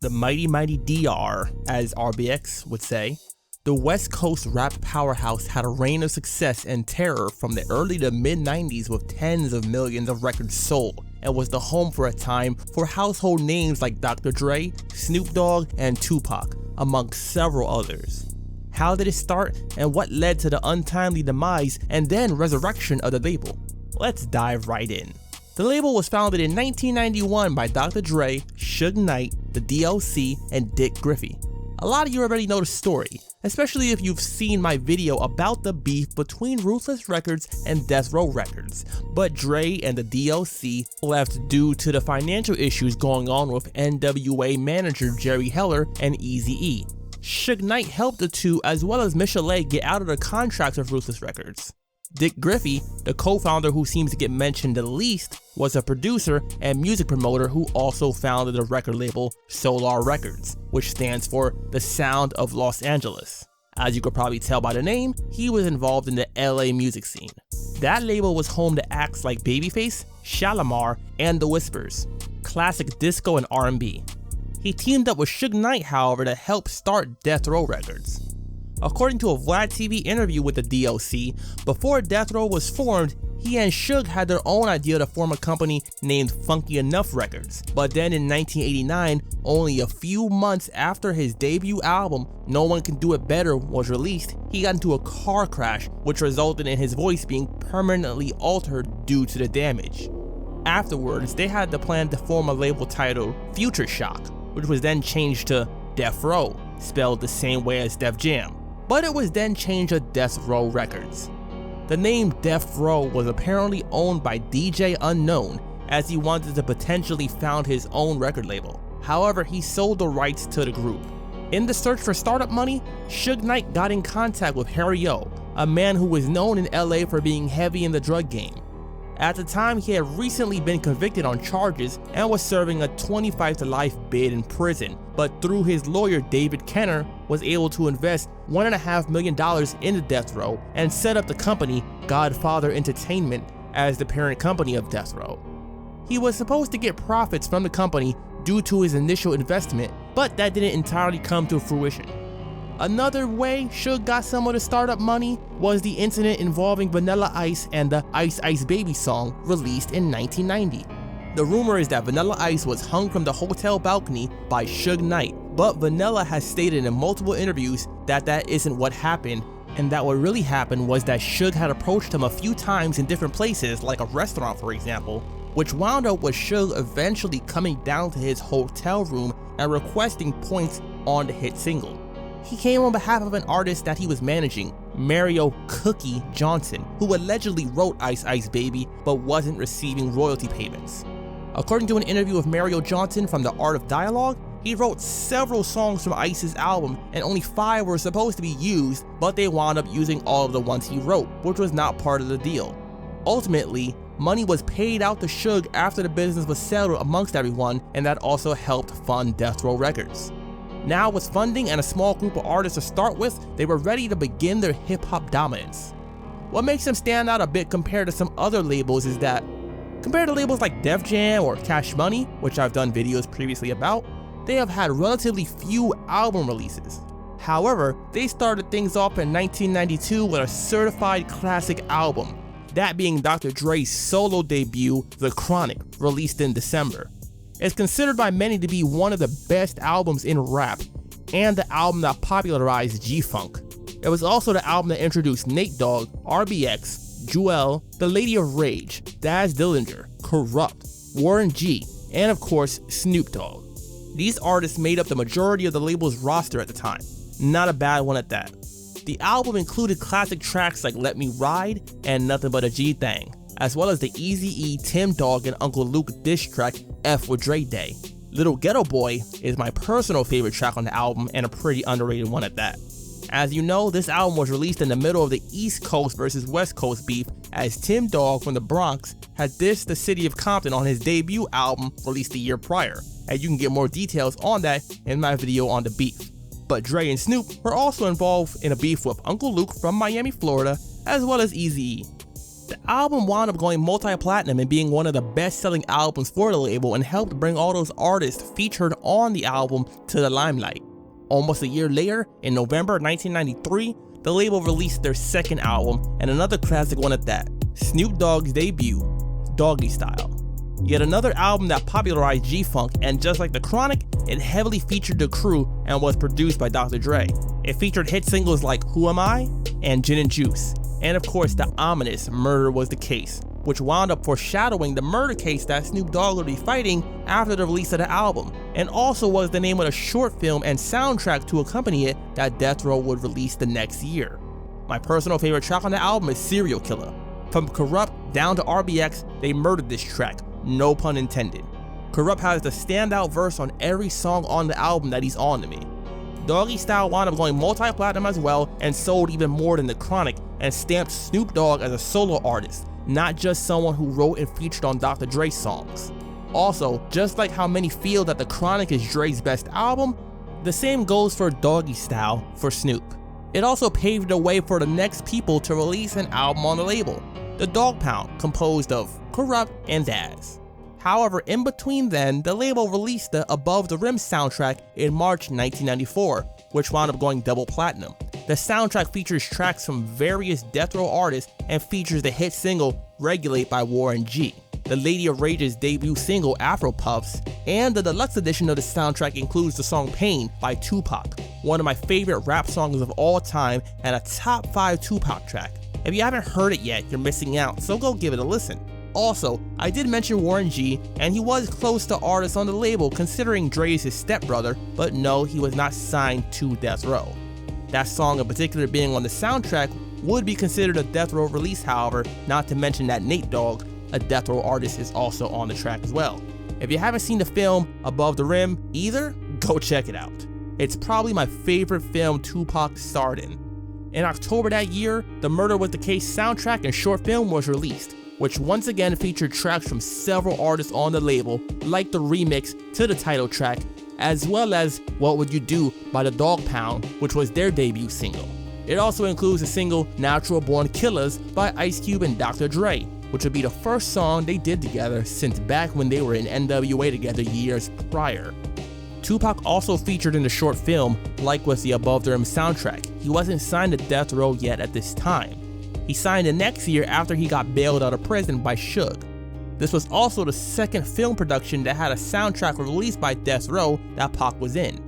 the mighty mighty DR, as RBX would say. The West Coast rap powerhouse had a reign of success and terror from the early to mid 90s with tens of millions of records sold, and was the home for a time for household names like Dr. Dre, Snoop Dogg, and Tupac, amongst several others. How did it start, and what led to the untimely demise and then resurrection of the label? Let's dive right in. The label was founded in 1991 by Dr. Dre, Suge Knight, the DLC, and Dick Griffey. A lot of you already know the story, especially if you've seen my video about the beef between Ruthless Records and Death Row Records, but Dre and the DLC left due to the financial issues going on with N.W.A manager Jerry Heller and Eazy-E. Suge Knight helped the two as well as Michel'le get out of the contract with Ruthless Records. Dick Griffey, the co-founder who seems to get mentioned the least, was a producer and music promoter who also founded the record label Solar Records, which stands for The Sound of Los Angeles. As you could probably tell by the name, he was involved in the LA music scene. That label was home to acts like Babyface, Shalamar, and The Whispers, classic disco and R&B. He teamed up with Suge Knight, however, to help start Death Row Records. According to a Vlad TV interview with the DLC, before Death Row was formed, he and Suge had their own idea to form a company named Funky Enough Records, but then in 1989, only a few months after his debut album, No One Can Do It Better, was released, he got into a car crash, which resulted in his voice being permanently altered due to the damage. Afterwards, they had the plan to form a label titled Future Shock, which was then changed to Death Row, spelled the same way as Def Jam, but it was then changed to Death Row Records. The name Death Row was apparently owned by DJ Unknown, as he wanted to potentially found his own record label. However, he sold the rights to the group. In the search for startup money, Suge Knight got in contact with Harry O, a man who was known in LA for being heavy in the drug game. At the time, he had recently been convicted on charges and was serving a 25 to life bid in prison, but through his lawyer David Kenner was able to invest $1.5 million into Death Row and set up the company Godfather Entertainment as the parent company of Death Row. He was supposed to get profits from the company due to his initial investment, but that didn't entirely come to fruition. Another way Suge got some of the startup money was the incident involving Vanilla Ice and the Ice Ice Baby song released in 1990. The rumor is that Vanilla Ice was hung from the hotel balcony by Suge Knight, but Vanilla has stated in multiple interviews that that isn't what happened, and that what really happened was that Suge had approached him a few times in different places, like a restaurant for example, which wound up with Suge eventually coming down to his hotel room and requesting points on the hit single. He came on behalf of an artist that he was managing, Mario Cookie Johnson, who allegedly wrote Ice Ice Baby but wasn't receiving royalty payments. According to an interview with Mario Johnson from The Art of Dialogue, he wrote several songs from Ice's album and only 5 were supposed to be used, but they wound up using all of the ones he wrote, which was not part of the deal. Ultimately, money was paid out to Suge after the business was settled amongst everyone, and that also helped fund Death Row Records. Now with funding and a small group of artists to start with, they were ready to begin their hip-hop dominance. What makes them stand out a bit compared to some other labels is that, compared to labels like Def Jam or Cash Money, which I've done videos previously about, they have had relatively few album releases. However, they started things off in 1992 with a certified classic album, that being Dr. Dre's solo debut, The Chronic, released in December. It's considered by many to be one of the best albums in rap, and the album that popularized G-Funk. It was also the album that introduced Nate Dogg, RBX, Jewel, The Lady of Rage, Daz Dillinger, Corrupt, Warren G, and of course Snoop Dogg. These artists made up the majority of the label's roster at the time. Not a bad one at that. The album included classic tracks like Let Me Ride and Nothing But a G-Thang, as well as the Eazy-E, Tim Dog, and Uncle Luke diss track F with Dre Day. Little Ghetto Boy is my personal favorite track on the album and a pretty underrated one at that. As you know, this album was released in the middle of the East Coast versus West Coast beef, as Tim Dog from the Bronx had dissed the city of Compton on his debut album released the year prior, and you can get more details on that in my video on the beef. But Dre and Snoop were also involved in a beef with Uncle Luke from Miami, Florida, as well as Eazy-E. The album wound up going multi-platinum and being one of the best-selling albums for the label and helped bring all those artists featured on the album to the limelight. Almost a year later, in November 1993, the label released their second album, and another classic one at that, Snoop Dogg's debut, Doggy Style. Yet another album that popularized G-Funk, and just like The Chronic, it heavily featured the crew and was produced by Dr. Dre. It featured hit singles like Who Am I and Gin and Juice, and of course the ominous Murder Was the Case, which wound up foreshadowing the murder case that Snoop Dogg would be fighting after the release of the album, and also was the name of the short film and soundtrack to accompany it that Death Row would release the next year. My personal favorite track on the album is Serial Killer. From Corrupt down to RBX, they murdered this track, no pun intended. Corrupt has the standout verse on every song on the album that he's on to me. Doggy Style wound up going multi-platinum as well and sold even more than The Chronic, and stamped Snoop Dogg as a solo artist, not just someone who wrote and featured on Dr. Dre's songs. Also, just like how many feel that The Chronic is Dre's best album, the same goes for Doggy Style for Snoop. It also paved the way for the next people to release an album on the label, The Dogg Pound, composed of Corrupt and Daz. However, in between then, the label released the Above the Rim soundtrack in March 1994, which wound up going double platinum. The soundtrack features tracks from various Death Row artists and features the hit single Regulate by Warren G, the Lady of Rage's debut single Afro Puffs, and the deluxe edition of the soundtrack includes the song Pain by Tupac, one of my favorite rap songs of all time and a top 5 Tupac track. If you haven't heard it yet, you're missing out, so go give it a listen. Also, I did mention Warren G, and he was close to artists on the label considering Dre is his stepbrother, but no, he was not signed to Death Row. That song in particular being on the soundtrack would be considered a Death Row release, however, not to mention that Nate Dogg, a Death Row artist, is also on the track as well. If you haven't seen the film Above the Rim either, go check it out. It's probably my favorite film Tupac starred in. In October that year, the Murder Was the Case soundtrack and short film was released, which once again featured tracks from several artists on the label, like the remix to the title track, as well as What Would You Do by the Dogg Pound, which was their debut single. It also includes the single Natural Born Killers by Ice Cube and Dr. Dre, which would be the first song they did together since back when they were in N.W.A. together years prior. Tupac also featured in the short film, like with the Above the Rim soundtrack. He wasn't signed to Death Row yet at this time. He signed the next year after he got bailed out of prison by Suge. This was also the second film production that had a soundtrack released by Death Row that Pac was in.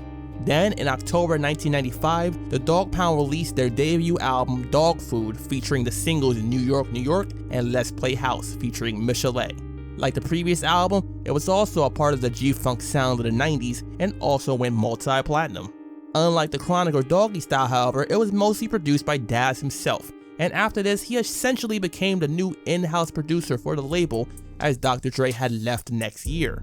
Then, in October 1995, the Dogg Pound released their debut album Dog Food, featuring the singles New York, New York and Let's Play House featuring Michel'le. Like the previous album, it was also a part of the G-Funk sound of the 90s and also went multi-platinum. Unlike The Chronic or Doggy Style, however, it was mostly produced by Daz himself, and after this, he essentially became the new in-house producer for the label as Dr. Dre had left the next year.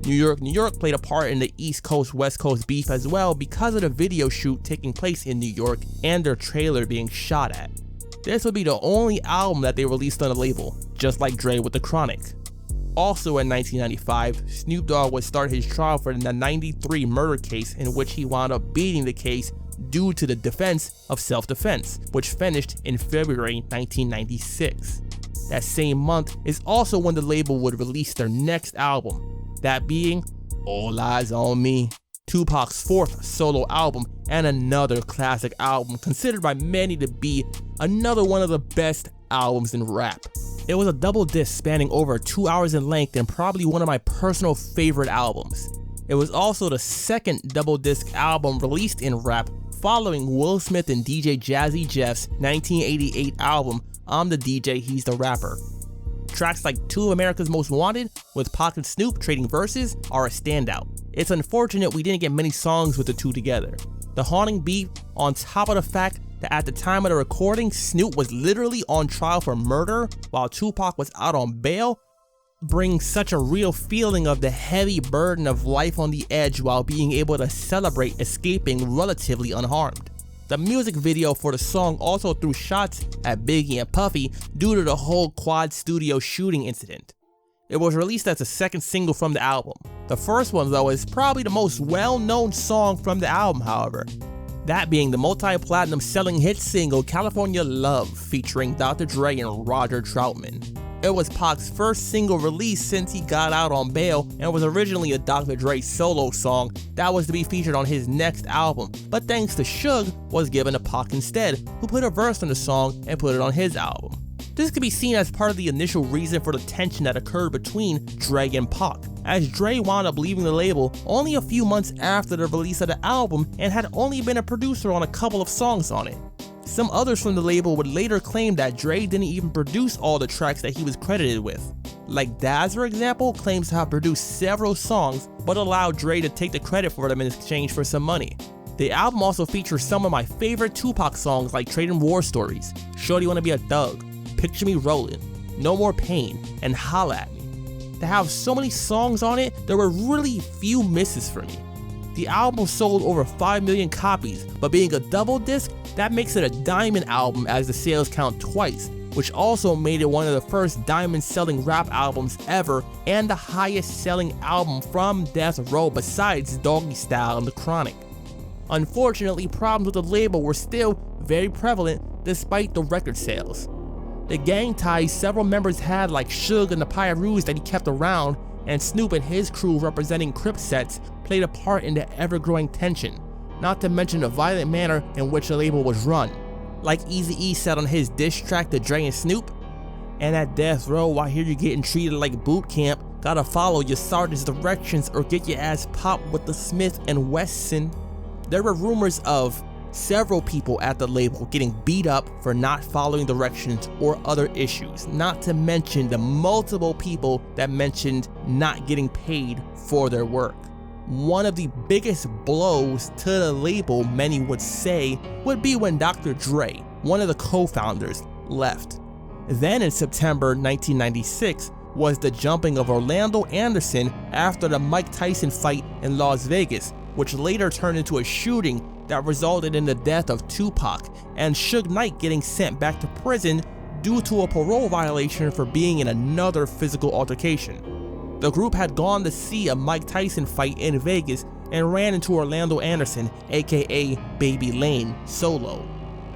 New York, New York played a part in the East Coast, West Coast beef as well because of the video shoot taking place in New York and their trailer being shot at. This would be the only album that they released on the label, just like Dre with The Chronic. Also in 1995, Snoop Dogg would start his trial for the '93 murder case, in which he wound up beating the case due to the defense of self-defense, which finished in February 1996. That same month is also when the label would release their next album, that being All Eyes on Me, Tupac's fourth solo album and another classic album considered by many to be another one of the best albums in rap. It was a double disc spanning over 2 hours in length and probably one of my personal favorite albums. It was also the second double disc album released in rap, following Will Smith and DJ Jazzy Jeff's 1988 album I'm the DJ, He's the Rapper. Tracks like Two of America's Most Wanted with Pac and Snoop trading verses are a standout. It's unfortunate we didn't get many songs with the two together. The haunting beat, on top of the fact that at the time of the recording, Snoop was literally on trial for murder while Tupac was out on bail, brings such a real feeling of the heavy burden of life on the edge while being able to celebrate escaping relatively unharmed. The music video for the song also threw shots at Biggie and Puffy due to the whole Quad Studio shooting incident. It was released as the second single from the album. The first one though is probably the most well-known song from the album, however. That being the multi-platinum selling hit single California Love featuring Dr. Dre and Roger Troutman. It was Pac's first single release since he got out on bail and was originally a Dr. Dre solo song that was to be featured on his next album, but thanks to Suge, was given to Pac instead, who put a verse on the song and put it on his album. This could be seen as part of the initial reason for the tension that occurred between Dre and Pac, as Dre wound up leaving the label only a few months after the release of the album and had only been a producer on a couple of songs on it. Some others from the label would later claim that Dre didn't even produce all the tracks that he was credited with. Like Daz, for example, claims to have produced several songs but allowed Dre to take the credit for them in exchange for some money. The album also features some of my favorite Tupac songs like Trading War Stories, Shorty Wanna Be a Thug, Picture Me Rollin', No More Pain, and Holla At Me. To have so many songs on it, there were really few misses for me. The album sold over 5 million copies, but being a double disc, that makes it a diamond album as the sales count twice, which also made it one of the first diamond selling rap albums ever and the highest selling album from Death Row besides Doggy Style and The Chronic. Unfortunately, problems with the label were still very prevalent despite the record sales. The gang ties several members had, like Suge and the Pyroos that he kept around, and Snoop and his crew representing Crip sets played a part in the ever-growing tension, not to mention the violent manner in which the label was run. Like Eazy-E said on his diss track to Dre and Snoop, "And at Death Row, I hear you getting treated like boot camp, gotta follow your sergeant's directions or get your ass popped with the Smith & Wesson." There were rumors of several people at the label getting beat up for not following directions or other issues, not to mention the multiple people that mentioned not getting paid for their work. One of the biggest blows to the label, many would say, would be when Dr. Dre, one of the co-founders, left. Then in September 1996 was the jumping of Orlando Anderson after the Mike Tyson fight in Las Vegas, which later turned into a shooting that resulted in the death of Tupac and Suge Knight getting sent back to prison due to a parole violation for being in another physical altercation. The group had gone to see a Mike Tyson fight in Vegas and ran into Orlando Anderson, aka Baby Lane, solo.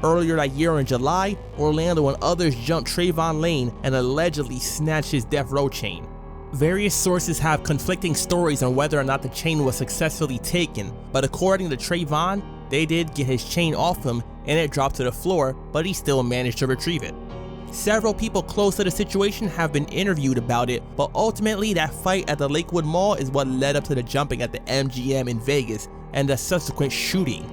Earlier that year in July, Orlando and others jumped Trayvon Lane and allegedly snatched his Death Row chain. Various sources have conflicting stories on whether or not the chain was successfully taken, but according to Trayvon, they did get his chain off him and it dropped to the floor, but he still managed to retrieve it. Several people close to the situation have been interviewed about it, but ultimately that fight at the Lakewood Mall is what led up to the jumping at the MGM in Vegas and the subsequent shooting.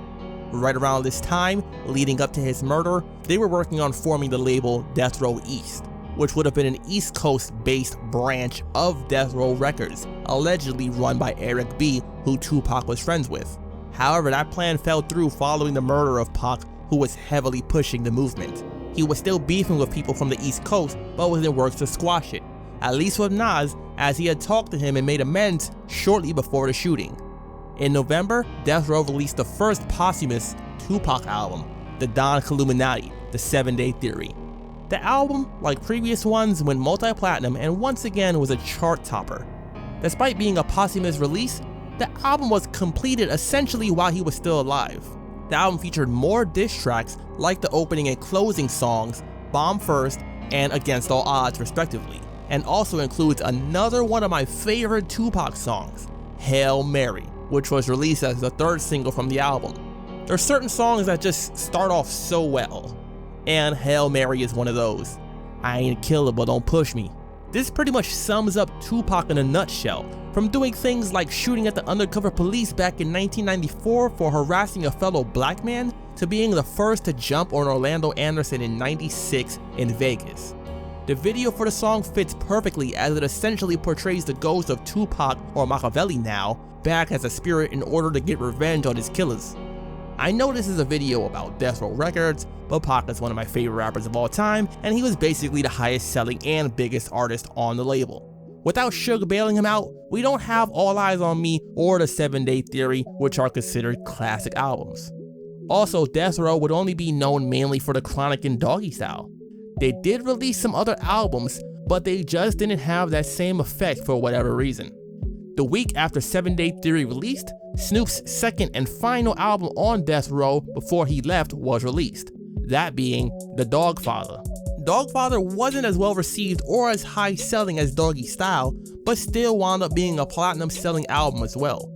Right around this time, leading up to his murder, they were working on forming the label Death Row East, which would have been an East Coast-based branch of Death Row Records, allegedly run by Eric B., who Tupac was friends with. However, that plan fell through following the murder of Pac, who was heavily pushing the movement. He was still beefing with people from the East Coast, but was in works to squash it, at least with Nas, as he had talked to him and made amends shortly before the shooting. In November, Death Row released the first posthumous Tupac album, The Don Illuminati, The 7 Day Theory. The album, like previous ones, went multi-platinum and once again was a chart topper. Despite being a posthumous release, the album was completed essentially while he was still alive. The album featured more diss tracks like the opening and closing songs, Bomb First and Against All Odds respectively, and also includes another one of my favorite Tupac songs, Hail Mary, which was released as the third single from the album. There are certain songs that just start off so well, and Hail Mary is one of those. I ain't a killer, but don't push me. This pretty much sums up Tupac in a nutshell, from doing things like shooting at the undercover police back in 1994 for harassing a fellow black man, to being the first to jump on Orlando Anderson in '96 in Vegas. The video for the song fits perfectly as it essentially portrays the ghost of Tupac, or Michel'le now, back as a spirit in order to get revenge on his killers. I know this is a video about Death Row Records, but Pac is one of my favorite rappers of all time, and he was basically the highest selling and biggest artist on the label. Without Suge bailing him out, we don't have All Eyes on Me or The 7 Day Theory, which are considered classic albums. Also, Death Row would only be known mainly for The Chronic and Doggy Style. They did release some other albums, but they just didn't have that same effect for whatever reason. The week after 7 Day Theory released, Snoop's second and final album on Death Row before he left was released, that being The Doggfather. Doggfather wasn't as well received or as high selling as Doggy Style, but still wound up being a platinum selling album as well.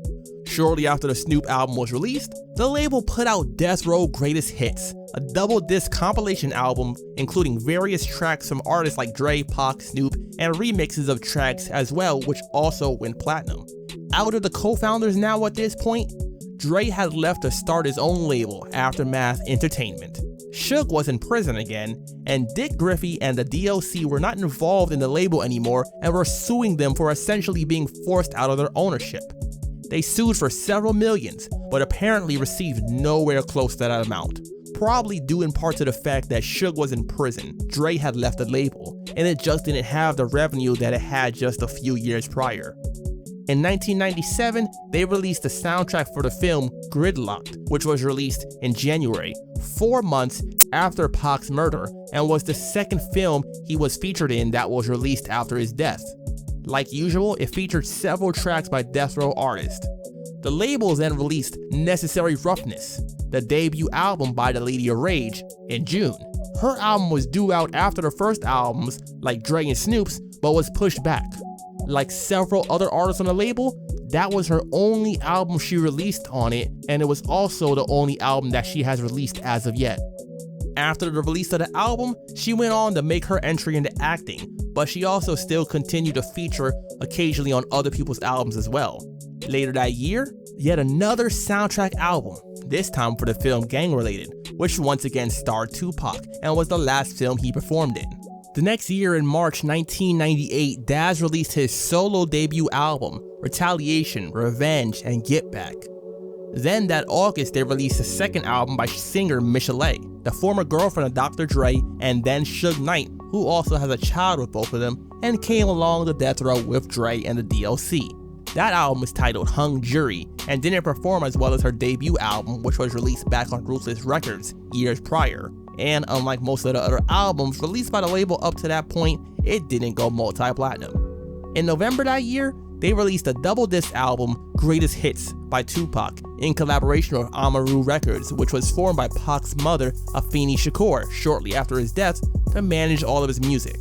Shortly after the Snoop album was released, the label put out Death Row Greatest Hits, a double disc compilation album including various tracks from artists like Dre, Pac, Snoop, and remixes of tracks as well, which also went platinum. Out of the co-founders now at this point, Dre had left to start his own label, Aftermath Entertainment. Suge was in prison again, and Dick Griffey and the DLC were not involved in the label anymore and were suing them for essentially being forced out of their ownership. They sued for several millions, but apparently received nowhere close to that amount, probably due in part to the fact that Suge was in prison, Dre had left the label, and it just didn't have the revenue that it had just a few years prior. In 1997, they released the soundtrack for the film Gridlock'd, which was released in January, 4 months after Pac's murder, and was the second film he was featured in that was released after his death. Like usual, it featured several tracks by Death Row artists. The label then released Necessary Roughness, the debut album by the Lady of Rage, in June. Her album was due out after the first albums, like Dre and Snoop's, but was pushed back. Like several other artists on the label, that was her only album she released on it, and it was also the only album that she has released as of yet. After the release of the album, she went on to make her entry into acting, but she also still continued to feature occasionally on other people's albums as well. Later that year, yet another soundtrack album, this time for the film Gang Related, which once again starred Tupac and was the last film he performed in. The next year, in March 1998, Daz released his solo debut album, Retaliation, Revenge, and Get Back. Then that August, they released a second album by singer Michel'le, the former girlfriend of Dr. Dre, and then Suge Knight, who also has a child with both of them, and came along the Death Row with Dre and the DLC. That album was titled Hung Jury, and didn't perform as well as her debut album, which was released back on Ruthless Records years prior. And unlike most of the other albums released by the label up to that point, it didn't go multi-platinum. In November that year, they released a double disc album, Greatest Hits, by Tupac, in collaboration with Amaru Records, which was formed by Pac's mother, Afeni Shakur, shortly after his death, to manage all of his music.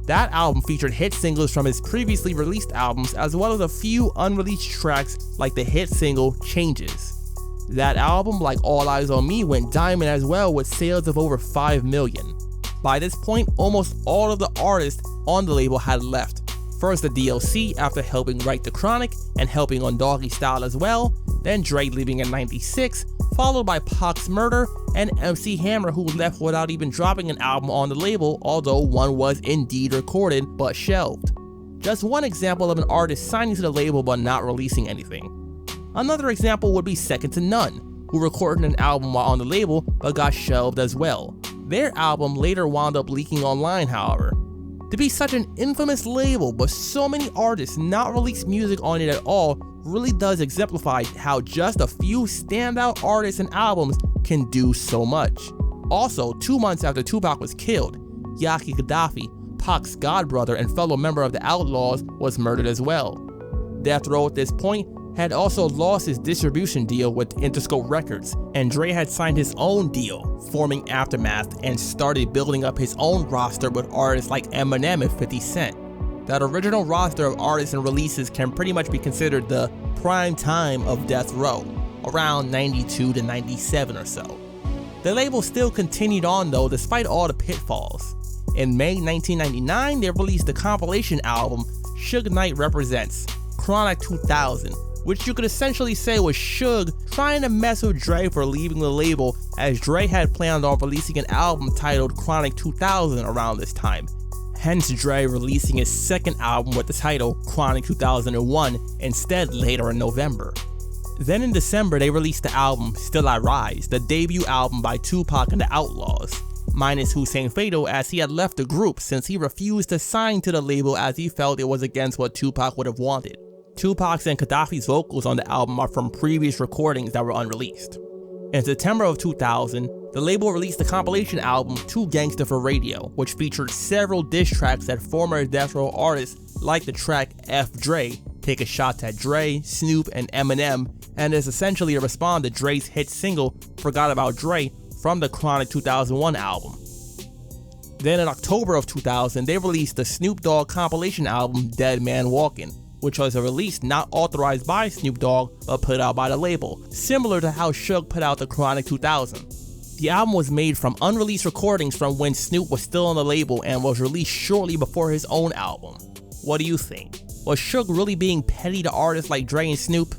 That album featured hit singles from his previously released albums, as well as a few unreleased tracks like the hit single Changes. That album, like All Eyes on Me, went diamond as well with sales of over 5 million. By this point, almost all of the artists on the label had left. First the DLC after helping write The Chronic and helping on Doggy Style as well, then Dre leaving in 96, followed by Pac's murder, and MC Hammer, who left without even dropping an album on the label, although one was indeed recorded but shelved. Just one example of an artist signing to the label but not releasing anything. Another example would be Second to None, who recorded an album while on the label but got shelved as well. Their album later wound up leaking online, however. To be such an infamous label but so many artists not release music on it at all really does exemplify how just a few standout artists and albums can do so much. Also, 2 months after Tupac was killed, Yaki Gaddafi, Pac's godbrother and fellow member of the Outlaws, was murdered as well. Death Row at this point had also lost his distribution deal with Interscope Records, and Dre had signed his own deal, forming Aftermath, and started building up his own roster with artists like Eminem and 50 Cent. That original roster of artists and releases can pretty much be considered the prime time of Death Row, around 92 to 97 or so. The label still continued on though, despite all the pitfalls. In May 1999, they released the compilation album Suge Knight Represents, Chronic 2000, which you could essentially say was Suge trying to mess with Dre for leaving the label, as Dre had planned on releasing an album titled Chronic 2000 around this time. Hence Dre releasing his second album with the title Chronic 2001 instead later in November. Then in December they released the album Still I Rise, the debut album by Tupac and the Outlaws, minus Hussein Fatal, as he had left the group since he refused to sign to the label as he felt it was against what Tupac would have wanted. Tupac's and Gaddafi's vocals on the album are from previous recordings that were unreleased. In September of 2000, the label released the compilation album Too Gangsta for Radio, which featured several diss tracks that former Death Row artists like the track F Dre, Take a Shot at Dre, Snoop, and Eminem, and is essentially a response to Dre's hit single Forgot About Dre from the Chronic 2001 album. Then in October of 2000, they released the Snoop Dogg compilation album Dead Man Walkin', which was a release not authorized by Snoop Dogg but put out by the label, similar to how Suge put out the Chronic 2000. The album was made from unreleased recordings from when Snoop was still on the label and was released shortly before his own album. What do you think? Was Suge really being petty to artists like Dre and Snoop?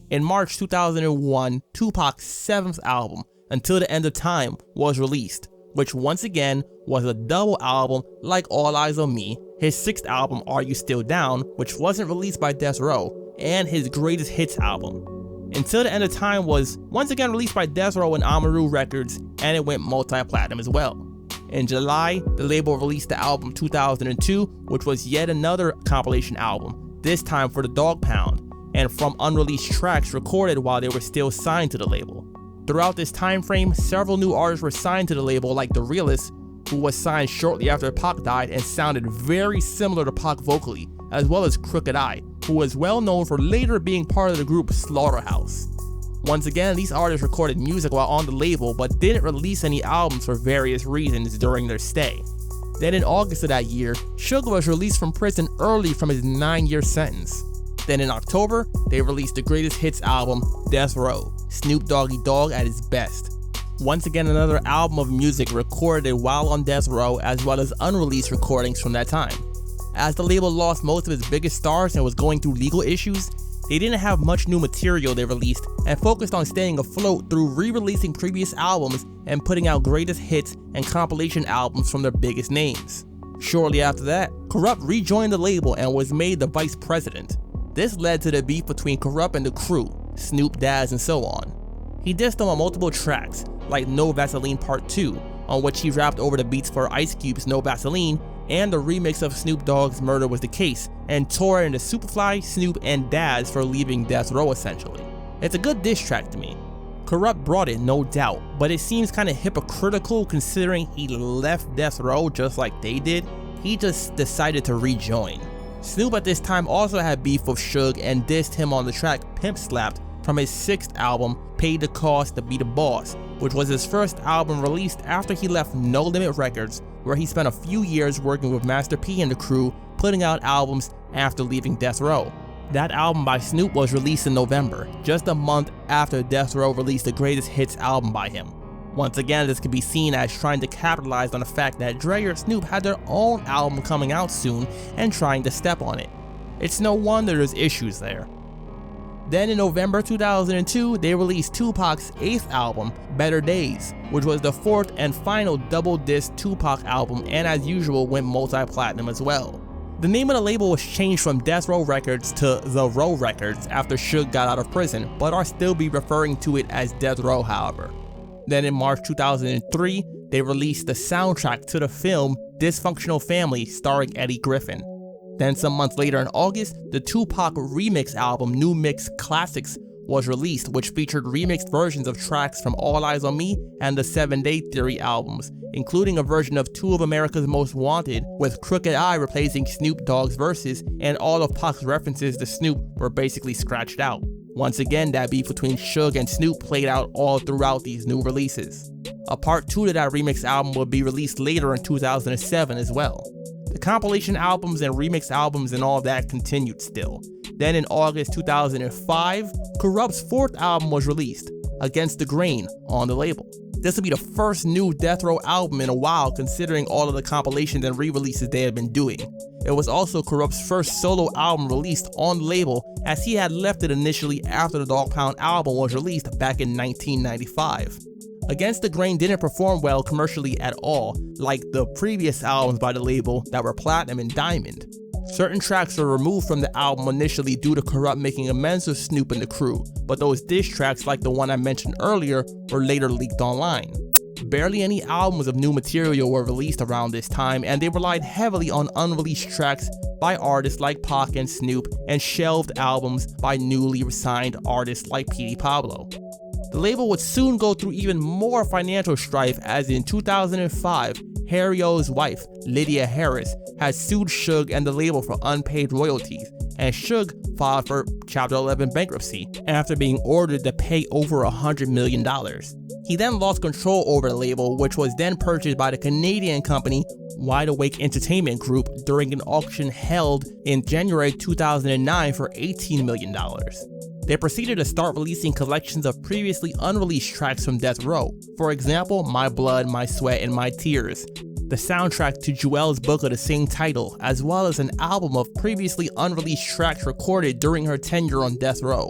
In March 2001, Tupac's 7th album, Until the End of Time, was released, which once again was a double album like All Eyes on Me, his 6th album Are You Still Down, which wasn't released by Death Row, and his greatest hits album. Until the End of Time was once again released by Death Row and Amaru Records, and it went multi-platinum as well. In July, the label released the album 2002, which was yet another compilation album, this time for the Dog Pound, and from unreleased tracks recorded while they were still signed to the label. Throughout this time frame, several new artists were signed to the label, like The Realist, who was signed shortly after Pac died and sounded very similar to Pac vocally, as well as Crooked I, who was well known for later being part of the group Slaughterhouse. Once again, these artists recorded music while on the label but didn't release any albums for various reasons during their stay. Then in August of that year, Suge was released from prison early from his 9-year sentence. Then in October, they released the greatest hits album, Death Row, Snoop Doggy Dogg at his best. Once again, another album of music recorded while on Death Row, as well as unreleased recordings from that time. As the label lost most of its biggest stars and was going through legal issues, they didn't have much new material they released and focused on staying afloat through re-releasing previous albums and putting out greatest hits and compilation albums from their biggest names. Shortly after that, Kurupt rejoined the label and was made the vice president. This led to the beef between Kurupt and the crew, Snoop, Dazz, and so on. He dissed them on multiple tracks, like No Vaseline Part 2, on which he rapped over the beats for Ice Cube's No Vaseline, and the remix of Snoop Dogg's Murder Was the Case, and tore into Superfly, Snoop, and Dazz for leaving Death Row essentially. It's a good diss track to me. Kurupt brought it, no doubt, but it seems kinda hypocritical considering he left Death Row just like they did. He just decided to rejoin. Snoop at this time also had beef with Suge and dissed him on the track Pimp Slapped from his 6th album, Paid the Cost to Be the Boss, which was his first album released after he left No Limit Records, where he spent a few years working with Master P and the crew, putting out albums after leaving Death Row. That album by Snoop was released in November, just a month after Death Row released the greatest hits album by him. Once again, this can be seen as trying to capitalize on the fact that Dre or Snoop had their own album coming out soon and trying to step on it. It's no wonder there's issues there. Then in November 2002, they released Tupac's 8th album, Better Days, which was the 4th and final double disc Tupac album, and as usual went multi-platinum as well. The name of the label was changed from Death Row Records to The Row Records after Suge got out of prison, but are still be referring to it as Death Row however. Then in March 2003, they released the soundtrack to the film Dysfunctional Family starring Eddie Griffin. Then some months later in August, the Tupac remix album New Mix Classics was released, which featured remixed versions of tracks from All Eyes on Me and the 7 Day Theory albums, including a version of Two of America's Most Wanted with Crooked I replacing Snoop Dogg's verses, and all of Pac's references to Snoop were basically scratched out. Once again, that beef between Suge and Snoop played out all throughout these new releases. A part 2 to that remix album will be released later in 2007 as well. The compilation albums and remix albums and all that continued still. Then in August 2005, Kurupt's 4th album was released, Against the Grain, on the label. This will be the first new Death Row album in a while considering all of the compilations and re-releases they had been doing. It was also Kurupt's first solo album released on the label, as he had left it initially after the Dog Pound album was released back in 1995. Against the Grain didn't perform well commercially at all, like the previous albums by the label that were platinum and diamond. Certain tracks were removed from the album initially due to Kurupt making amends with Snoop and the crew, but those diss tracks like the one I mentioned earlier were later leaked online. Barely any albums of new material were released around this time, and they relied heavily on unreleased tracks by artists like Pac and Snoop, and shelved albums by newly signed artists like P.D. Pablo. The label would soon go through even more financial strife, as in 2005, Harry O's wife, Lydia Harris, had sued Suge and the label for unpaid royalties, and Suge filed for Chapter 11 bankruptcy after being ordered to pay over $100 million. He then lost control over the label, which was then purchased by the Canadian company Wide Awake Entertainment Group during an auction held in January 2009 for $18 million. They proceeded to start releasing collections of previously unreleased tracks from Death Row. For example, My Blood, My Sweat, and My Tears, the soundtrack to Juelz's book of the same title, as well as an album of previously unreleased tracks recorded during her tenure on Death Row.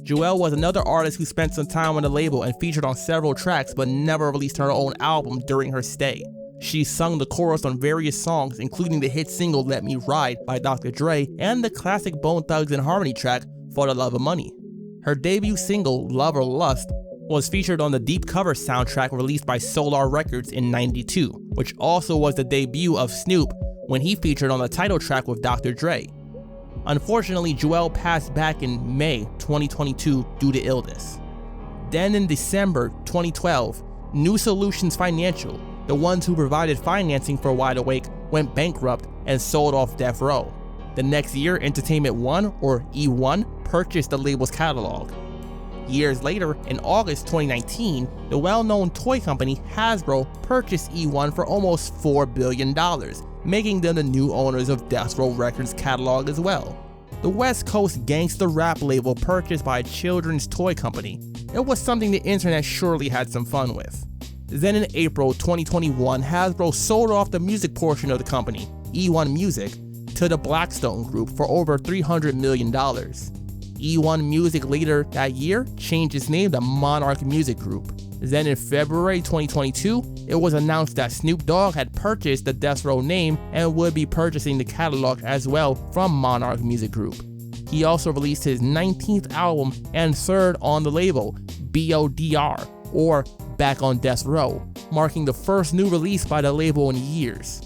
Juelz was another artist who spent some time on the label and featured on several tracks but never released her own album during her stay. She sung the chorus on various songs, including the hit single Let Me Ride by Dr. Dre and the classic Bone Thugs-n-Harmony track For the Love of Money. Her debut single, Love or Lust, was featured on the Deep Cover soundtrack released by Solar Records in '92, which also was the debut of Snoop when he featured on the title track with Dr. Dre. Unfortunately, Juelz passed back in May 2022 due to illness. Then in December 2012, New Solutions Financial, the ones who provided financing for Wide Awake, went bankrupt and sold off Death Row. The next year, Entertainment One, or E1, purchased the label's catalog. Years later, in August 2019, the well-known toy company Hasbro purchased E1 for almost $4 billion, making them the new owners of Death Row Records catalog as well. The West Coast gangster rap label purchased by a children's toy company. It was something the internet surely had some fun with. Then in April 2021, Hasbro sold off the music portion of the company, E1 Music, to the Blackstone Group for over $300 million. E1 Music later that year changed its name to Monarch Music Group. Then in February 2022, it was announced that Snoop Dogg had purchased the Death Row name and would be purchasing the catalog as well from Monarch Music Group. He also released his 19th album and third on the label, BODR, or Back on Death Row, marking the first new release by the label in years.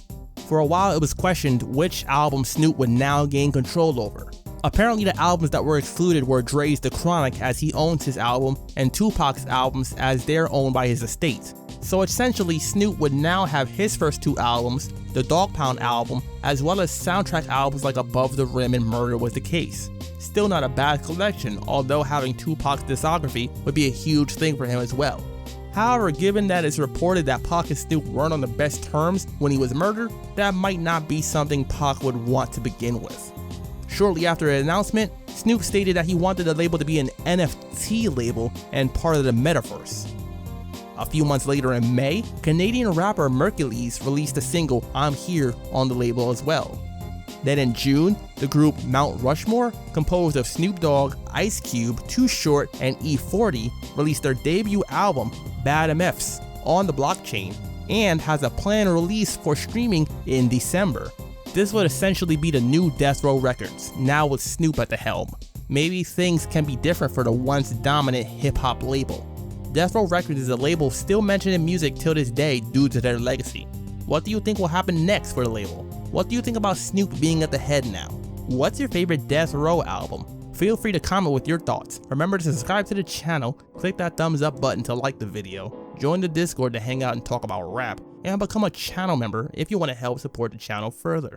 For a while, it was questioned which album Snoop would now gain control over. Apparently, the albums that were excluded were Dre's The Chronic, as he owns his album, and Tupac's albums, as they're owned by his estate. So essentially, Snoop would now have his first two albums, the Dog Pound album, as well as soundtrack albums like Above the Rim and Murder Was the Case. Still not a bad collection, although having Tupac's discography would be a huge thing for him as well. However, given that it's reported that Pac and Snoop weren't on the best terms when he was murdered, that might not be something Pac would want to begin with. Shortly after the announcement, Snoop stated that he wanted the label to be an NFT label and part of the metaverse. A few months later in May, Canadian rapper Michel'le released a single, I'm Here, on the label as well. Then in June, the group Mount Rushmore, composed of Snoop Dogg, Ice Cube, Too Short, and E40, released their debut album, Bad MFs, on the blockchain, and has a planned release for streaming in December. This would essentially be the new Death Row Records, now with Snoop at the helm. Maybe things can be different for the once dominant hip-hop label. Death Row Records is a label still mentioned in music till this day due to their legacy. What do you think will happen next for the label? What do you think about Snoop being at the head now? What's your favorite Death Row album? Feel free to comment with your thoughts. Remember to subscribe to the channel, click that thumbs up button to like the video, join the Discord to hang out and talk about rap, and become a channel member if you want to help support the channel further.